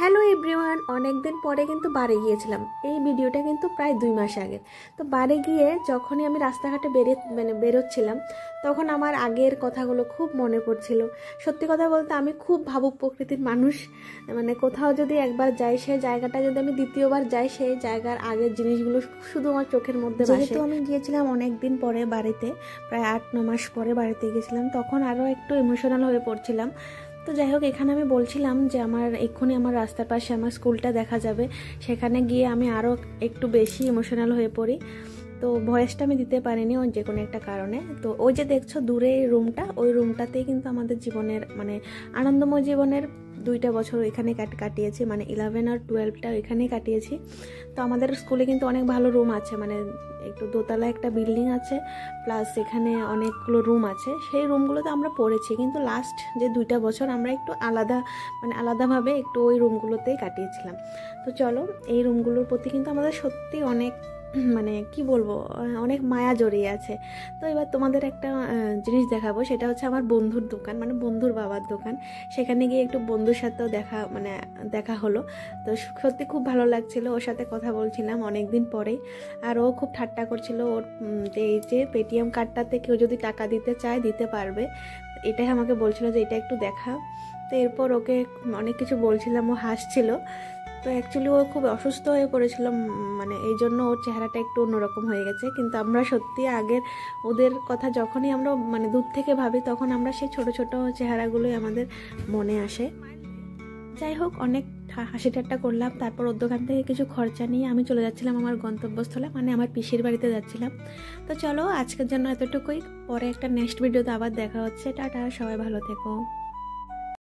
Hello everyone, অনেক দিন পরে কিন্তু বাড়ি গিয়েছিলাম। এই ভিডিওটা কিন্তু প্রায় 2 মাস আগে। তো বাড়ি গিয়ে যখনই আমি রাস্তাঘাটে বেরোচ্ছিলাম, তখন আমার আগের কথাগুলো খুব মনে পড়ছিল। সত্যি কথা বলতে আমি খুব ভাবুক প্রকৃতির মানুষ। কোথাও যদি একবার যাই, সেই জায়গাটা যদি আমি দ্বিতীয়বার যাই, সেই জায়গার আগের জিনিসগুলো শুধু আমার চোখের মধ্যে ভাসে। যেহেতু আমি গিয়েছিলাম অনেক দিন পরে বাড়িতে, প্রায় 8-9 মাস পরে বাড়িতে গিয়েছিলাম, তখন আরও একটু ইমোশনাল হয়ে পড়ছিলাম। তো যাই হোক, এখানে আমি বলছিলাম যে এক্ষুনি আমার রাস্তার পাশে আমার স্কুলটা দেখা যাবে, সেখানে গিয়ে আমি আরও একটু বেশি ইমোশনাল হয়ে পড়ি। তো ভয়েসটা আমি দিতে পারিনি ওই যে কোনো একটা কারণে। তো ওই যে দেখছো দূরে রুমটা, ওই রুমটাতেই কিন্তু আমাদের জীবনের আনন্দময় জীবনের 2টা বছর এখানে কাটিয়েছি, 11 আর 12টা এখানেই কাটিয়েছি। তো আমাদের স্কুলে কিন্তু অনেক ভালো রুম আছে, একটু দোতলা একটা বিল্ডিং আছে, প্লাস এখানে অনেকগুলো রুম আছে। সেই রুমগুলোতে আমরা পড়েছি, কিন্তু লাস্ট যে 2টা বছর আমরা একটু আলাদাভাবে একটু ওই রুমগুলোতেই কাটিয়েছিলাম। তো চলো, এই রুমগুলোর প্রতি কিন্তু আমাদের সত্যি অনেক কি বলবো, অনেক মায়া জড়িয়ে আছে। তো এবার তোমাদের একটা জিনিস দেখাবো, সেটা হচ্ছে আমার বন্ধুর দোকান, বন্ধুর বাবার দোকান। সেখানে গিয়ে একটু বন্ধুর সাথেও দেখা হলো। তো সত্যি খুব ভালো লাগছিল, ওর সাথে কথা বলছিলাম অনেক দিন পরেই। আর ও খুব ঠাট্টা করছিল, ওর এই যে পেটিএম কার্ডটাতে কেউ যদি টাকা দিতে চায় দিতে পারবে, এটাই আমাকে বলছিল যে এটা একটু দেখা। তো এরপর ওকে অনেক কিছু বলছিলাম, ও হাসছিল। তো অ্যাকচুয়ালি ও খুব অসুস্থ হয়ে পড়েছিল, এই জন্য ওর চেহারাটা একটু অন্যরকম হয়ে গেছে। কিন্তু আমরা সত্যি আগের ওদের কথা যখনই আমরা দূর থেকে ভাবি, তখন আমরা সেই ছোট ছোট চেহারাগুলোই আমাদের মনে আসে। যাই হোক, অনেক হাসি ঠাট্টা করলাম। তারপর ওর দোকান থেকে কিছু খরচা নিয়ে আমি চলে যাচ্ছিলাম আমার গন্তব্যস্থলে, আমার পিসির বাড়িতে যাচ্ছিলাম। তো চলো, আজকের জন্য এতটুকুই। পরে একটা নেক্সট ভিডিওতে আবার দেখা হচ্ছে। টাটা, সবাই ভালো থেকো।